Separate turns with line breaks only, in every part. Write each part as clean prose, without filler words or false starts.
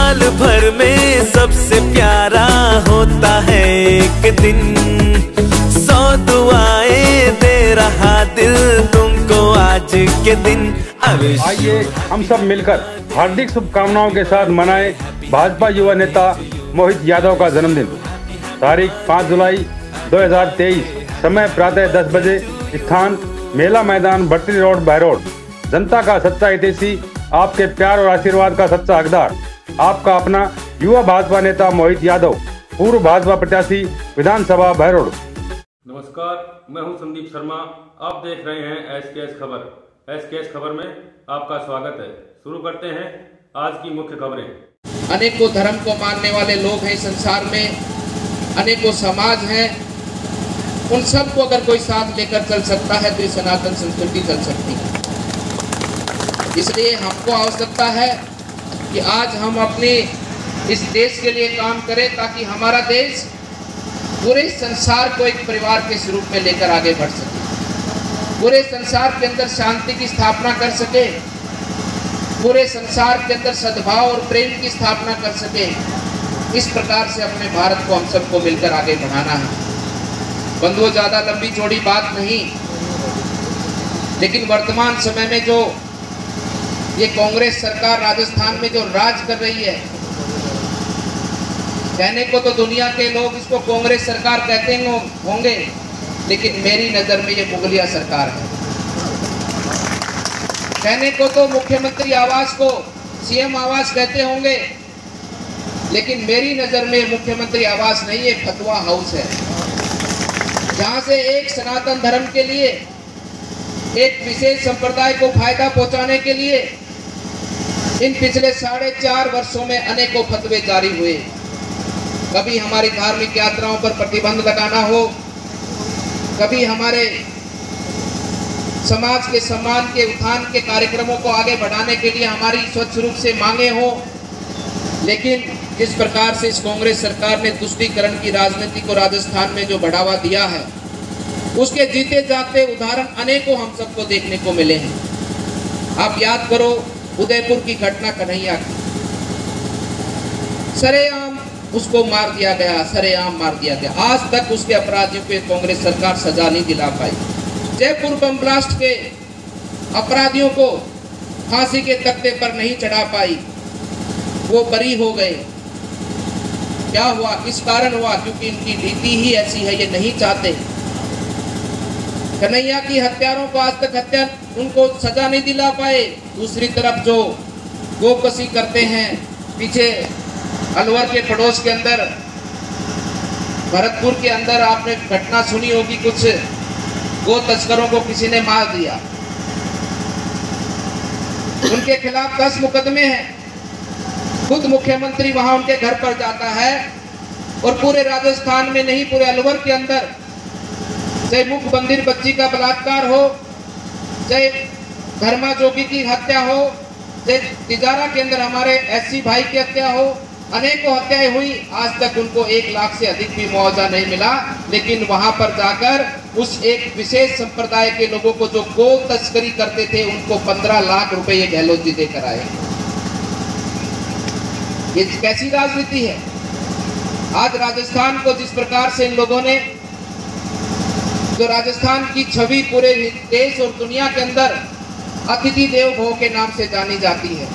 साल भर में सबसे प्यारा होता है एक दिन, 100 दुआएं दे रहा दिल तुमको आज के दिन।
आइए हम सब मिलकर हार्दिक शुभकामनाओं के साथ मनाएं भाजपा युवा नेता मोहित यादव का जन्मदिन। तारीख 5 जुलाई 2023, समय प्रातः 10 बजे, स्थान मेला मैदान, भट्टी रोड, बहरोड। जनता का सच्चा हितैषी, आपके प्यार और आशीर्वाद का सच्चा हकदार, आपका अपना युवा भाजपा नेता मोहित यादव, पूर्व भाजपा प्रत्याशी, विधानसभा बहरोड।
नमस्कार, मैं हूं संदीप शर्मा। आप देख रहे हैं एसकेएस खबर। एसकेएस खबर में आपका स्वागत है। शुरू करते हैं आज की मुख्य खबरें।
अनेकों धर्म को मानने वाले लोग हैं संसार में, अनेकों समाज हैं। उन सब को अगर कोई साथ लेकर चल सकता है तो सनातन संस्कृति चल सकती है। इसलिए हमको आवश्यकता है कि आज हम अपने इस देश के लिए काम करें ताकि हमारा देश पूरे संसार को एक परिवार के स्वरूप में लेकर आगे बढ़ सके, पूरे संसार के अंदर शांति की स्थापना कर सके, पूरे संसार के अंदर सद्भाव और प्रेम की स्थापना कर सके। इस प्रकार से अपने भारत को हम सबको मिलकर आगे बढ़ाना है। बंधुओं, ज़्यादा लंबी चौड़ी बात नहीं, लेकिन वर्तमान समय में जो ये कांग्रेस सरकार राजस्थान में जो राज कर रही है, कहने को तो दुनिया के लोग इसको कांग्रेस सरकार कहते होंगे, लेकिन मेरी नज़र में ये मुगलिया सरकार है। कहने को तो मुख्यमंत्री आवास को सीएम आवास कहते होंगे, लेकिन मेरी नज़र में मुख्यमंत्री आवास नहीं, ये फतवा हाउस है, जहाँ से एक सनातन धर्म के लिए, एक विशेष संप्रदाय को फायदा पहुँचाने के लिए इन पिछले 4.5 वर्षों में अनेकों फतवे जारी हुए। कभी हमारी धार्मिक यात्राओं पर प्रतिबंध लगाना हो, कभी हमारे समाज के सम्मान के उत्थान के कार्यक्रमों को आगे बढ़ाने के लिए हमारी स्वच्छ रूप से मांगे हो। लेकिन जिस प्रकार से इस कांग्रेस सरकार ने तुष्टीकरण की राजनीति को राजस्थान में जो बढ़ावा दिया है, उसके जीते जागते उदाहरण अनेकों हम सबको देखने को मिले हैं। आप याद करो उदयपुर की घटना, कन्हैया की, सरेआम उसको मार दिया गया, सरेआम मार दिया गया। आज तक उसके अपराधियों को कांग्रेस सरकार सजा नहीं दिला पाई। जयपुर बम ब्लास्ट के अपराधियों को फांसी के तख्ते पर नहीं चढ़ा पाई, वो बरी हो गए। क्या हुआ, किस कारण हुआ? क्योंकि इनकी नीति ही ऐसी है, ये नहीं चाहते। कन्हैया की हत्यारों को आज तक हत्या उनको सजा नहीं दिला पाए। दूसरी तरफ जो गोकशी करते हैं, पीछे अलवर के पड़ोस के अंदर, भरतपुर के अंदर आपने घटना सुनी होगी, कुछ गो तस्करों को किसी ने मार दिया। उनके खिलाफ 10 मुकदमे हैं। खुद मुख्यमंत्री वहां उनके घर पर जाता है और पूरे राजस्थान में नहीं, पूरे अलवर के अंदर, चाहे मुख बंदिर बच्ची का बलात्कार हो, चाहे धर्मा जोगी की हत्या हो, चाहे तिजारा के अंदर हमारे एससी भाई की हत्या हो, अनेकों हत्याएं हुई। आज तक उनको 1 लाख से अधिक भी मुआवजा नहीं मिला। लेकिन वहां पर जाकर उस एक विशेष संप्रदाय के लोगों को जो गो तस्करी करते थे, उनको 15 लाख रुपए ये गहलोत जी देकर आए। ये कैसी राजनीति है? आज राजस्थान को जिस प्रकार से इन लोगों ने, जो राजस्थान की छवि पूरे देश और दुनिया के अंदर अतिथि देव भव के नाम से जानी जाती है,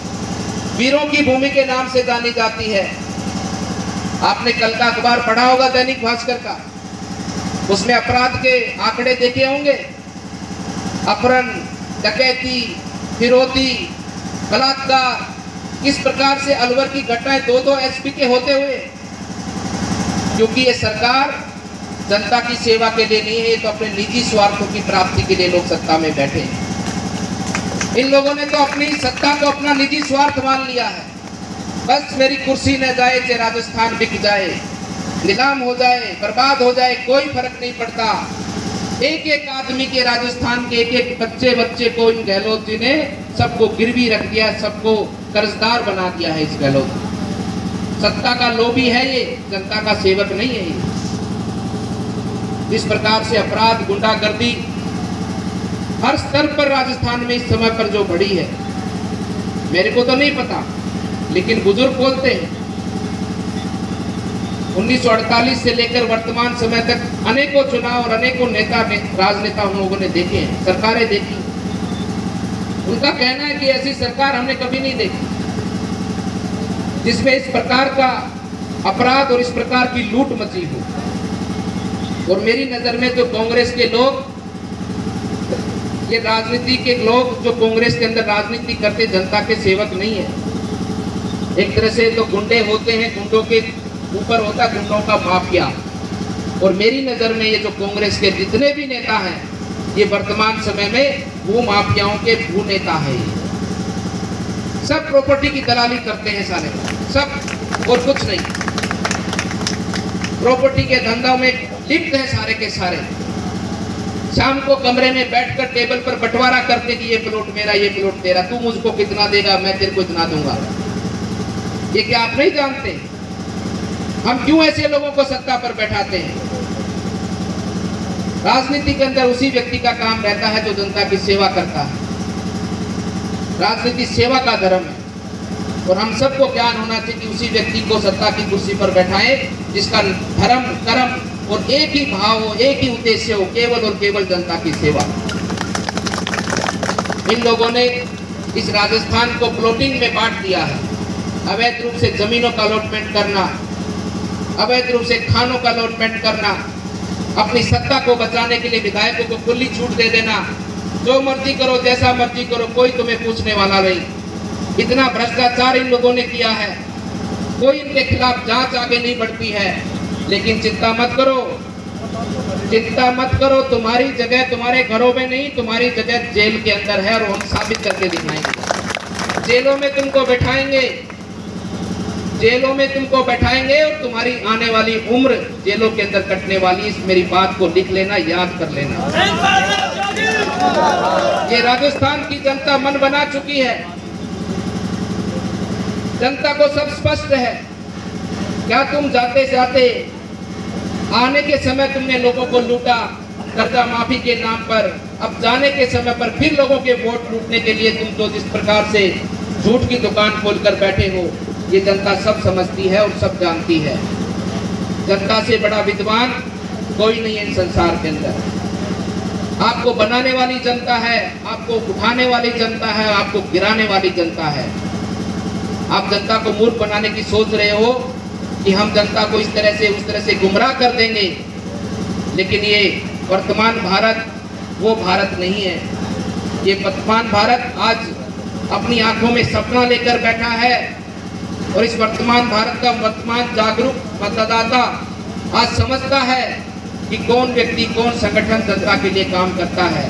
वीरों की भूमि के नाम से जानी जाती है। आपने कल का अखबार पढ़ा होगा, दैनिक भास्कर का, उसमें अपराध के आंकड़े देखे होंगे। अपहरण, डकैती, फिरौती, बलात्कार, किस प्रकार से अलवर की घटनाएं 2-2 एसपी के होते हुए। क्योंकि ये सरकार जनता की सेवा के लिए नहीं है, तो अपने निजी स्वार्थों की प्राप्ति के लिए लोग सत्ता में बैठे हैं। इन लोगों ने तो अपनी सत्ता को अपना निजी स्वार्थ मान लिया है। बस मेरी कुर्सी न जाए, चाहे राजस्थान बिक जाए, नीलाम हो जाए, बर्बाद हो जाए, कोई फर्क नहीं पड़ता। एक एक आदमी के, राजस्थान के एक एक बच्चे को इन गहलोत जी ने सबको गिरवी रख दिया, सबको कर्जदार बना दिया है। इस गहलोत सत्ता का लोभी है, ये जनता का सेवक नहीं है। ये जिस प्रकार से अपराध, गुंडागर्दी हर स्तर पर राजस्थान में इस समय पर जो बढ़ी है, मेरे को तो नहीं पता, लेकिन बुजुर्ग बोलते हैं 1948 से लेकर वर्तमान समय तक अनेकों चुनाव और अनेकों राजनेता हम लोगों ने देखे हैं, सरकारें देखी। उनका कहना है कि ऐसी सरकार हमने कभी नहीं देखी जिसमें इस प्रकार का अपराध और इस प्रकार की लूट मची हो। और मेरी नजर में जो कांग्रेस के लोग, ये राजनीति के लोग जो कांग्रेस के अंदर राजनीति करते, जनता के सेवक नहीं है। एक तरह से तो गुंडे होते हैं, गुंडों के ऊपर होता गुंडों का माफिया। और मेरी नजर में ये जो कांग्रेस के जितने भी नेता हैं, ये वर्तमान समय में वो माफियाओं के भू नेता हैं। सब प्रॉपर्टी की दलाली करते हैं सारे, सब और कुछ नहीं। प्रॉपर्टी के धंधों में लिप्त हैं सारे के सारे। शाम को कमरे में बैठकर टेबल पर बंटवारा करते कि ये प्लॉट मेरा, ये प्लॉट तेरा, तू मुझको कितना देगा, मैं तेरे को इतना दूंगा। ये क्या आप नहीं जानते? हम क्यों ऐसे लोगों को सत्ता पर बैठाते हैं? राजनीति के अंदर उसी व्यक्ति का काम रहता है जो जनता की सेवा करता है। राजनीति सेवा का धर्म है और हम सबको ज्ञान होना चाहिए कि उसी व्यक्ति को सत्ता की कुर्सी पर बैठाएं जिसका धर्म, कर्म और एक ही भाव हो, एक ही उद्देश्य हो, केवल और केवल जनता की सेवा। इन लोगों ने इस राजस्थान को प्लॉटिंग में बांट दिया है। अवैध रूप से जमीनों का अलॉटमेंट करना, अवैध रूप से खानों का अलॉटमेंट करना, अपनी सत्ता को बचाने के लिए विधायकों को खुली छूट दे देना, जो मर्जी करो, जैसा मर्जी करो, कोई तुम्हें पूछने वाला नहीं। इतना भ्रष्टाचार इन लोगों ने किया है, कोई इनके खिलाफ जांच आगे नहीं बढ़ती है। लेकिन चिंता मत करो, चिंता मत करो, तुम्हारी जगह तुम्हारे घरों में नहीं, तुम्हारी जगह जेल के अंदर है और हम साबित करके दिखाएंगे। जेलों में तुमको बैठाएंगे, जेलों में तुमको बैठाएंगे और तुम्हारी आने वाली उम्र जेलों के अंदर कटने वाली। इस मेरी बात को लिख लेना, याद कर लेना। ये राजस्थान की जनता मन बना चुकी है, जनता को सब स्पष्ट है। क्या तुम जाते जाते आने के समय तुमने लोगों को लूटा कर्जा माफी के नाम पर, अब जाने के समय पर फिर लोगों के वोट लूटने के लिए तुम जो जिस प्रकार से झूठ की दुकान खोलकर बैठे हो, ये जनता सब समझती है और सब जानती है। जनता से बड़ा विद्वान कोई नहीं है संसार के अंदर। आपको बनाने वाली जनता है, आपको उठाने वाली जनता है, आपको गिराने वाली जनता है। आप जनता को मूर्ख बनाने की सोच रहे हो कि हम जनता को इस तरह से उस तरह से गुमराह कर देंगे, लेकिन ये वर्तमान भारत वो भारत नहीं है। ये वर्तमान भारत आज अपनी आंखों में सपना लेकर बैठा है और इस वर्तमान भारत का वर्तमान जागरूक मतदाता आज समझता है कि कौन व्यक्ति, कौन संगठन जनता के लिए काम करता है।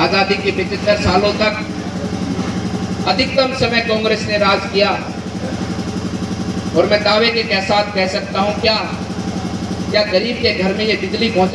आजादी के 75 सालों तक अधिकतम समय कांग्रेस ने राज किया और मैं दावे के साथ कह सकता हूं, क्या गरीब के घर में ये बिजली पहुंचा?